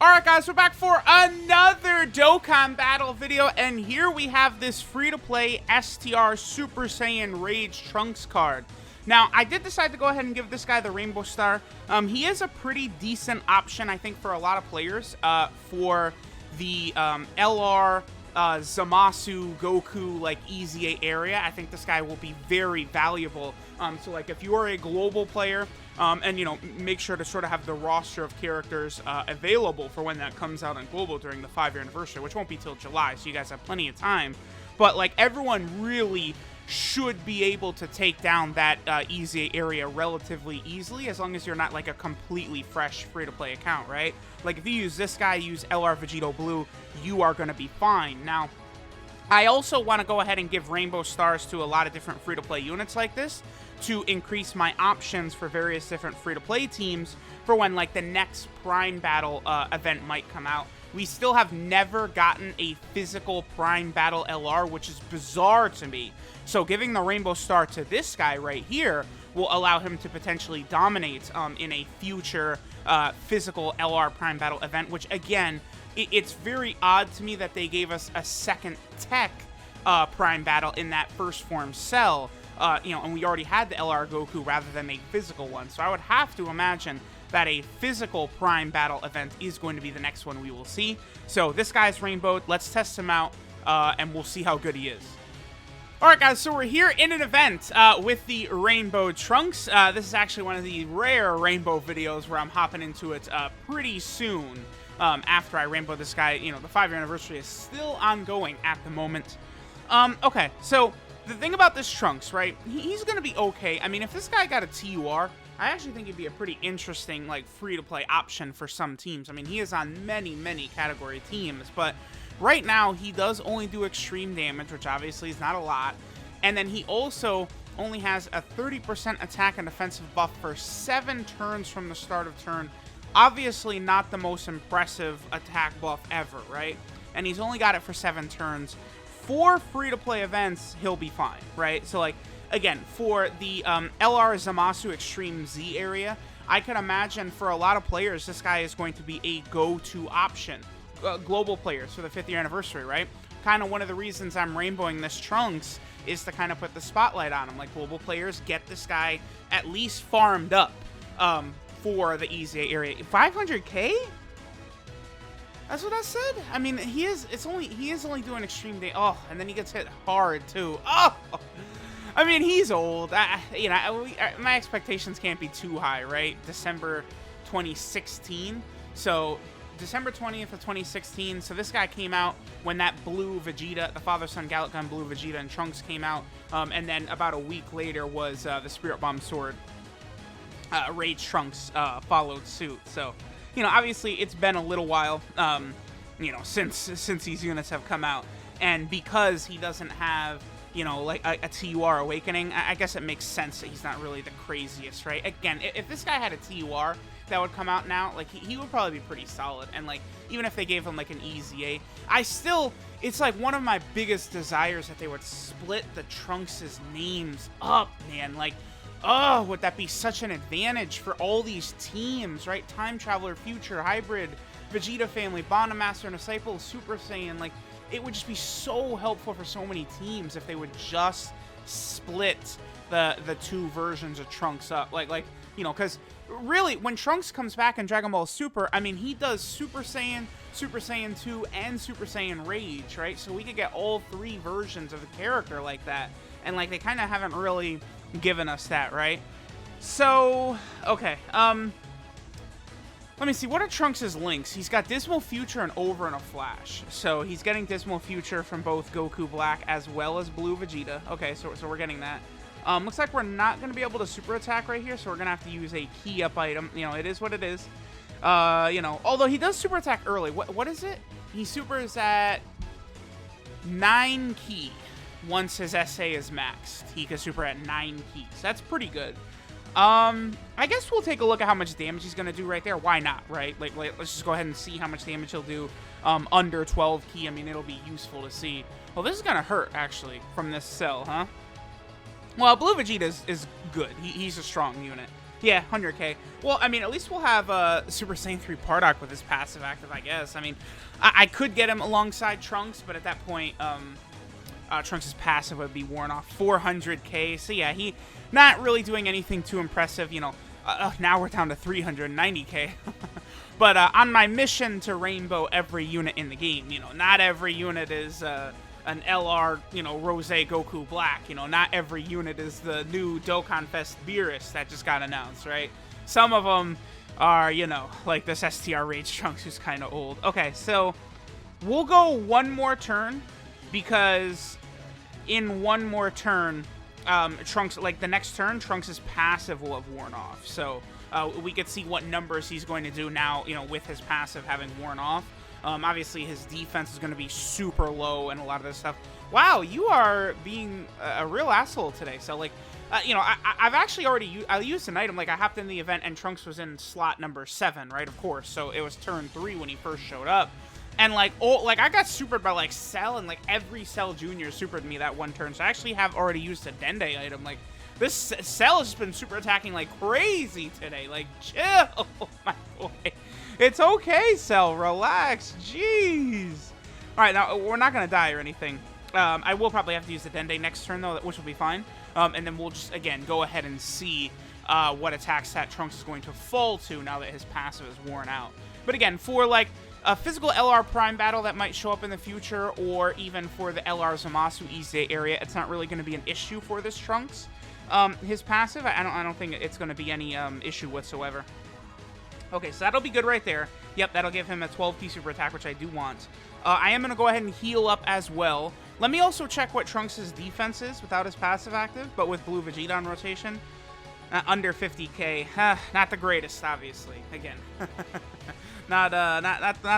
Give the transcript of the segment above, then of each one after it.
Alright guys, we're back for another Dokkan battle video, and here we have this free-to-play STR Super Saiyan Rage Trunks card. Now, I did decide to go ahead and give this guy the Rainbow Star. He is a pretty decent option, I think, for a lot of players, for the LR, Zamasu, Goku, like, EZA area. I think this guy will be very valuable. So, like, if you are a global player, and, you know, make sure to sort of have the roster of characters available for when that comes out on global during the 5-year anniversary, which won't be till July, so you guys have plenty of time. But, like, everyone really should be able to take down that EZA area relatively easily, as long as you're not, like, a completely fresh free-to-play account, right? Like, if you use this guy, use LR Vegeta Blue, you are going to be fine. Now, I also want to go ahead and give Rainbow Stars to a lot of different free-to-play units like this to increase my options for various different free-to-play teams for when, like, the next Prime Battle event might come out. We still have never gotten a physical Prime Battle LR, which is bizarre to me. So giving the Rainbow Star to this guy right here will allow him to potentially dominate in a future physical LR Prime Battle event, which, again, it's very odd to me that they gave us a second tech Prime Battle in that first form cell, you know, and we already had the LR Goku rather than a physical one. So I would have to imagine that a physical Prime Battle event is going to be the next one we will see. So this guy's rainbowed. Let's test him out, and we'll see how good he is. Alright guys, so we're here in an event with the Rainbow Trunks. This is actually one of the rare Rainbow videos where I'm hopping into it pretty soon after I rainbow this guy. You know, the 5-year anniversary is still ongoing at the moment. Okay, so the thing about this Trunks, right, he's going to be okay. I mean, if this guy got a TUR, I actually think it'd be a pretty interesting, like, free-to-play option for some teams. I mean, he is on many, many category teams, but right now he does only do extreme damage, which obviously is not a lot, and then he also only has a 30% attack and defensive buff for 7 turns from the start of turn. Obviously not the most impressive attack buff ever, right? And he's only got it for 7 turns. For free-to-play events, he'll be fine, right? So, like, again, for the LR Zamasu Extreme Z area, I can imagine for a lot of players, this guy is going to be a go-to option. Global players for the 5th year anniversary, right? Kind of one of the reasons I'm rainbowing this Trunks is to kind of put the spotlight on him. Like, global players, get this guy at least farmed up for the EZA area. 500k? That's what I said. I mean, he is only doing extreme day. Oh, and then he gets hit hard too. Oh, I mean, he's old. You know, my expectations can't be too high, right? December 2016. So December 20th of 2016. So this guy came out when that blue Vegeta, the Father-Son Gallic Gun blue Vegeta and Trunks came out. And then about a week later was the Spirit Bomb Sword Rage Trunks followed suit. So, you know, obviously it's been a little while, you know, since these units have come out, and because he doesn't have, you know, like a TUR Awakening, I guess it makes sense that he's not really the craziest, right? Again, if this guy had a TUR that would come out now, like, he would probably be pretty solid, and, like, even if they gave him, like, an EZA, it's, like, one of my biggest desires that they would split the Trunks' names up, man. Like, oh, would that be such an advantage for all these teams, right? Time Traveler, Future, Hybrid, Vegeta Family, Bond Master, and Disciple, Super Saiyan. Like, it would just be so helpful for so many teams if they would just split the 2 versions of Trunks up. Like, you know, because really, when Trunks comes back in Dragon Ball Super, I mean, he does Super Saiyan, Super Saiyan 2, and Super Saiyan Rage, right? So we could get all 3 versions of the character like that. And, like, they kind of haven't really given us that, right? So, okay, let me see, what are Trunks' links? He's got Dismal Future and Over in a Flash. So he's getting Dismal Future from both Goku Black as well as Blue Vegeta. Okay, so we're getting that. Looks like we're not going to be able to super attack right here, so we're going to have to use a key up item. You know, it is what it is. You know, although he does super attack early. What is it? He supers at 9 key. Once his SA is maxed, he can super at 9 keys. That's pretty good. I guess we'll take a look at how much damage he's going to do right there. Why not, right? Like, let's just go ahead and see how much damage he'll do under 12 key. I mean, it'll be useful to see. Well, this is going to hurt, actually, from this cell, huh? Well, Blue Vegeta is good. He's a strong unit. Yeah, 100k. Well, I mean, at least we'll have Super Saiyan 3 Bardock with his passive active, I guess. I mean, I could get him alongside Trunks, but at that point, Trunks' passive would be worn off. 400k. So yeah, he not really doing anything too impressive. You know, now we're down to 390k. But on my mission to rainbow every unit in the game, you know, not every unit is an LR, you know, Rose Goku Black. You know, not every unit is the new Dokkan Fest Beerus that just got announced, right? Some of them are, you know, like this STR Rage Trunks, who's kind of old. Okay, so we'll go one more turn, because in one more turn, Trunks, like the next turn, Trunks' passive will have worn off. So we could see what numbers he's going to do now, you know, with his passive having worn off. Obviously, his defense is going to be super low and a lot of this stuff. Wow, you are being a real asshole today. So, like, you know, I've actually already used an item. Like, I hopped in the event and Trunks was in slot number 7, right? Of course. So it was turn 3 when he first showed up. And, like, I got supered by, like, Cell, and, like, every Cell Jr. supered me that one turn. So I actually have already used a Dende item. Like, this Cell has been super attacking like crazy today. Like, chill, my boy. It's okay, Cell. Relax. Jeez. All right, now, we're not going to die or anything. I will probably have to use the Dende next turn, though, which will be fine. And then we'll just, again, go ahead and see what attack stat Trunks is going to fall to now that his passive is worn out. But again, for, like, a physical LR Prime battle that might show up in the future, or even for the LR Zamasu EZA area, it's not really going to be an issue for this Trunks. His passive, I don't think it's going to be any issue whatsoever. Okay, so that'll be good right there. Yep, that'll give him a 12p super attack, which I do want. I am going to go ahead and heal up as well. Let me also check what Trunks' defense is without his passive active, but with Blue Vegeta on rotation. Under 50k. Not the greatest, obviously. Again. Not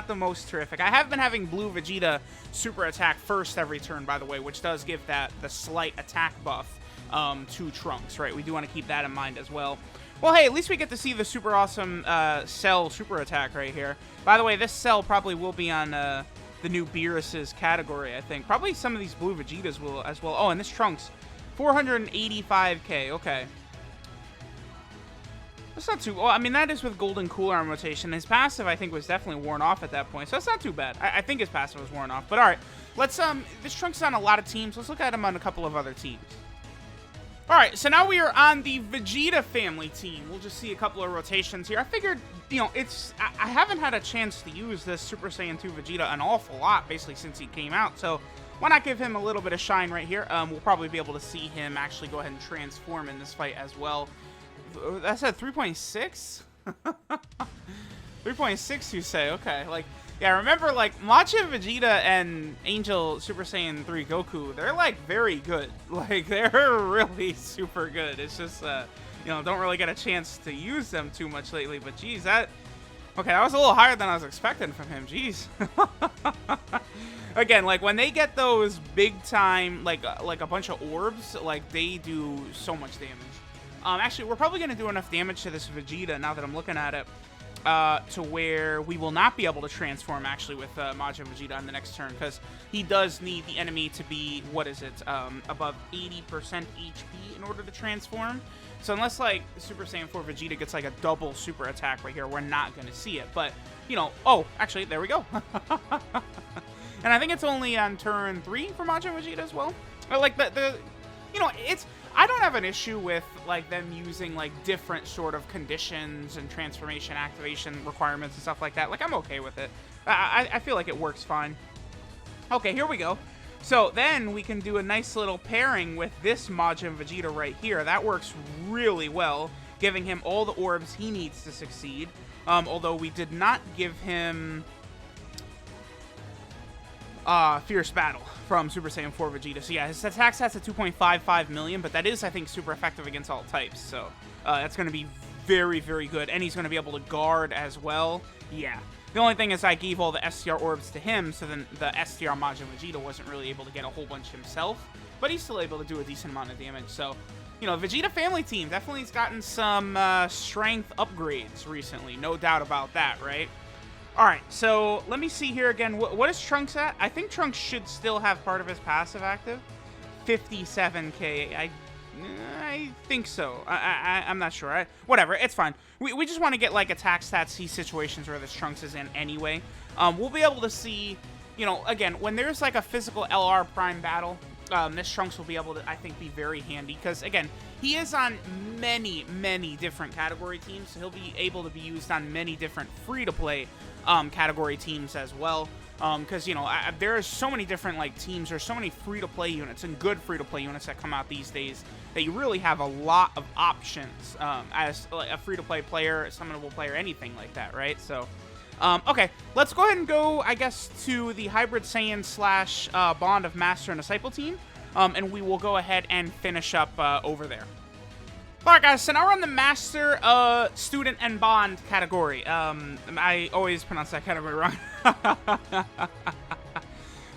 the most terrific. I have been having Blue Vegeta super attack first every turn, by the way, which does give the slight attack buff to Trunks, right? We do want to keep that in mind as well. Well, hey, at least we get to see the super awesome Cell super attack right here. By the way, this Cell probably will be on the new Beerus' category, I think. Probably some of these Blue Vegetas will as well. Oh, and this Trunks, 485k. Okay. That's not too... Well, I mean, that is with Golden Cooldown rotation. His passive, I think, was definitely worn off at that point, so that's not too bad. I think his passive was worn off. But, all right, let's... This Trunks is on a lot of teams. Let's look at him on a couple of other teams. All right, so now we are on the Vegeta family team. We'll just see a couple of rotations here. I figured, you know, I haven't had a chance to use this Super Saiyan 2 Vegeta an awful lot, basically, since he came out. So why not give him a little bit of shine right here? We'll probably be able to see him actually go ahead and transform in this fight as well. That's at 3.6? 3.6, you say? Okay, like... Yeah, remember, like, Majin Vegeta and Angel Super Saiyan 3 Goku, they're, like, very good. Like, they're really super good. It's just, you know, don't really get a chance to use them too much lately. But, geez, that... Okay, that was a little higher than I was expecting from him. Jeez. Again, like, when they get those big-time, like a bunch of orbs, like, they do so much damage. Actually, we're probably going to do enough damage to this Vegeta, now that I'm looking at it, to where we will not be able to transform, actually, with Majin Vegeta on the next turn, because he does need the enemy to be, what is it, above 80% HP in order to transform. So unless, like, Super Saiyan 4 Vegeta gets, like, a double super attack right here, we're not going to see it. But, you know, oh, actually, there we go. And I think it's only on turn 3 for Majin Vegeta as well. Or, like, you know, I don't have an issue with, like, them using, like, different sort of conditions and transformation activation requirements and stuff like that. Like, I'm okay with it. I feel like it works fine. Okay, here we go. So then we can do a nice little pairing with this Majin Vegeta right here. That works really well, giving him all the orbs he needs to succeed. Although we did not give him... Fierce Battle from Super Saiyan 4 Vegeta. So yeah, his attack stats at 2.55 million, but that is, I think, super effective against all types. So that's going to be very, very good. And he's going to be able to guard as well. Yeah. The only thing is I gave all the STR orbs to him, so then the STR Majin Vegeta wasn't really able to get a whole bunch himself. But he's still able to do a decent amount of damage. So, you know, Vegeta family team definitely has gotten some strength upgrades recently. No doubt about that, right? Alright, so let me see here again. What is Trunks at? I think Trunks should still have part of his passive active. 57k. I think so. I'm not sure. Whatever, it's fine. We just want to get, like, attack stats, see situations where this Trunks is in anyway. We'll be able to see, you know, again, when there's, like, a physical LR Prime battle, this Trunks will be able to, I think, be very handy. Because, again, he is on many, many different category teams, so he'll be able to be used on many different free-to-play category teams as well. Because, you know, there are so many different, like, teams, or so many free-to-play units, and good free-to-play units that come out these days, that you really have a lot of options as like, a free-to-play player, a summonable player, anything like that, right? So, okay, let's go ahead and go, I guess, to the Hybrid Saiyan slash Bond of Master and Disciple team, and we will go ahead and finish up over there. Alright guys, so now we're on the Master, Student, and Bond category. I always pronounce that category wrong.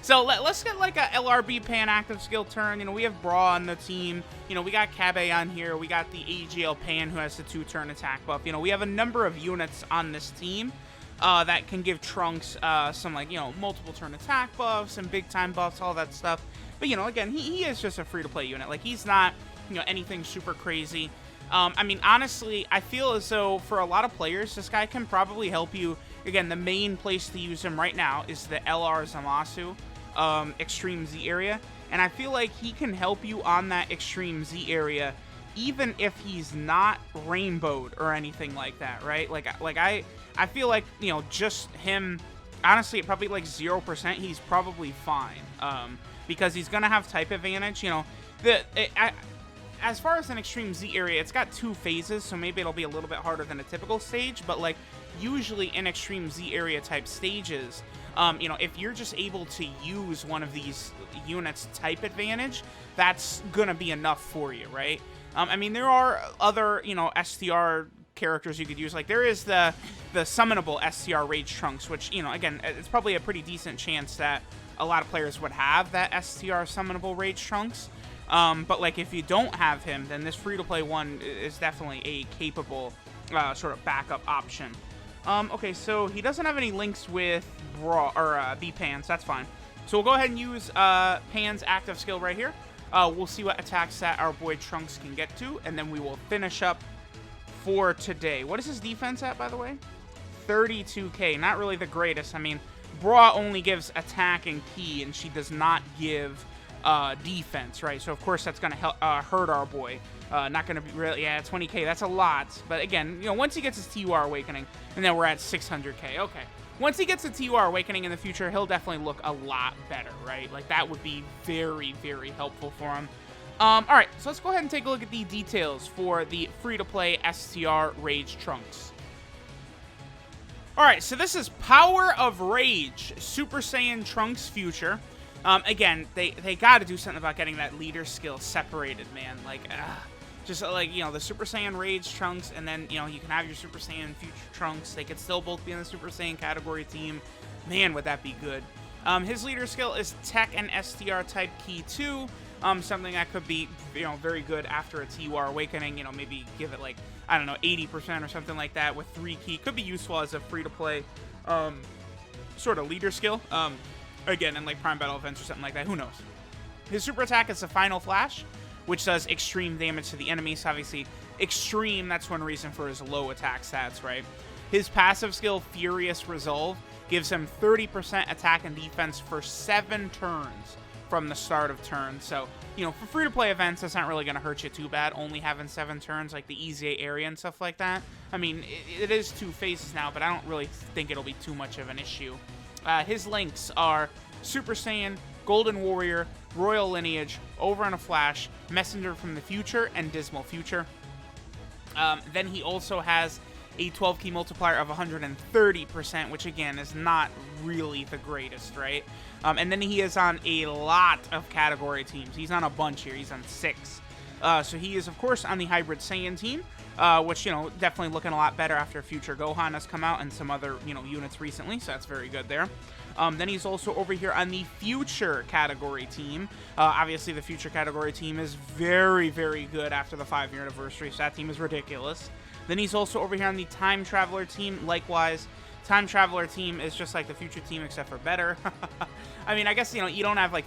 So let's get like a LRB Pan active skill turn. You know, we have Bra on the team. You know, we got Kabe on here. We got the AGL Pan who has the 2-turn attack buff. You know, we have a number of units on this team that can give Trunks some, like, you know, multiple turn attack buffs and big time buffs, all that stuff. But, you know, again, he is just a free-to-play unit. Like, he's not, you know, anything super crazy. I mean, honestly, I feel as though for a lot of players, this guy can probably help you. Again, the main place to use him right now is the LR Zamasu Extreme Z area. And I feel like he can help you on that Extreme Z area, even if he's not rainbowed or anything like that, right? Like I feel like, you know, just him, honestly, at probably like 0%, he's probably fine. Because he's going to have type advantage, you know. As far as an Extreme Z area, it's got 2 phases, so maybe it'll be a little bit harder than a typical stage, but, like, usually in Extreme Z area type stages, you know, if you're just able to use one of these units' type advantage, that's gonna be enough for you, right? I mean, there are other, you know, STR characters you could use. Like, there is the summonable STR Rage Trunks, which, you know, again, it's probably a pretty decent chance that a lot of players would have that STR summonable Rage Trunks. But, like, if you don't have him, then this free-to-play one is definitely a capable sort of backup option. Okay, so he doesn't have any links with B-Pans. That's fine. So we'll go ahead and use Pan's active skill right here. We'll see what attack stat our boy Trunks can get to, and then we will finish up for today. What is his defense at, by the way? 32k. Not really the greatest. I mean, Bra only gives attack and ki, and she does not give defense, right? So of course that's gonna hurt our boy. Not gonna be really, yeah, 20k, that's a lot. But again, you know, once he gets his TUR Awakening, and then we're at 600k. Okay, once he gets a TUR Awakening in the future, he'll definitely look a lot better, right? Like, that would be very, very helpful for him. All right, so let's go ahead and take a look at the details for the free-to-play STR Rage Trunks. All right, so this is Power of Rage, Super Saiyan Trunks Future. Again, they got to do something about getting that leader skill separated, man. Like, just like, you know, the Super Saiyan Rage Trunks, and then, you know, you can have your Super Saiyan Future Trunks. They could still both be in the Super Saiyan category team. Man, would that be good. His leader skill is Tech and STR type Ki 2. Something that could be, you know, very good after a TUR Awakening. You know, maybe give it, like, I don't know, 80% or something like that with 3 Ki. Could be useful as a free-to-play sort of leader skill. Again, in like Prime Battle events or something like that, who knows. His super attack is the Final Flash, which does extreme damage to the enemy. So obviously, extreme, that's one reason for his low attack stats, right? His passive skill, Furious Resolve, gives him 30% attack and defense for 7 turns from the start of turn. So, you know, for free-to-play events, that's not really going to hurt you too bad, only having 7 turns, like the EZA area and stuff like that. I mean, it is 2 phases now, but I don't really think it'll be too much of an issue. His links are Super Saiyan, Golden Warrior, Royal Lineage, Over in a Flash, Messenger from the Future, and Dismal Future. Then he also has a 12 key multiplier of 130%, which again is not really the greatest, right? And then he is on a lot of category teams. He's on a bunch here. He's on 6. So he is, of course, on the Hybrid Saiyan team, which, you know, definitely looking a lot better after Future Gohan has come out and some other, you know, units recently, so that's very good there. Then he's also over here on the Future category team. Obviously, the Future category team is very, very good after the 5-year anniversary, so that team is ridiculous. Then he's also over here on the Time Traveler team. Likewise, Time Traveler team is just like the future team except for better. I mean, I guess, you know, you don't have like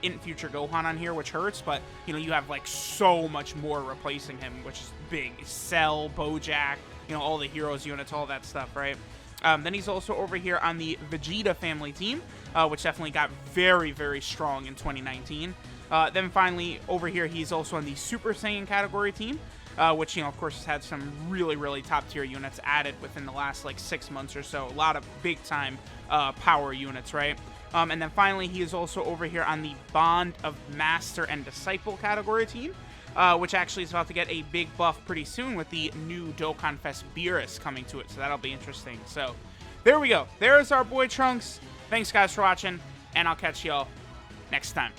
in future Gohan on here, which hurts, but, you know, you have like so much more replacing him, which is big. Cell, Bojack, you know, all the Heroes units, all that stuff, right? Then he's also over here on the Vegeta family team, which definitely got very, very strong in 2019. Then finally, over here, he's also on the Super Saiyan category team, which, you know, of course, has had some really, really top-tier units added within the last, like, 6 months or so. A lot of big-time power units, right? And then finally, he is also over here on the Bond of Master and Disciple category team, which actually is about to get a big buff pretty soon with the new Dokkan Fest Beerus coming to it, so that'll be interesting. So, there we go. There's our boy Trunks. Thanks, guys, for watching, and I'll catch y'all next time.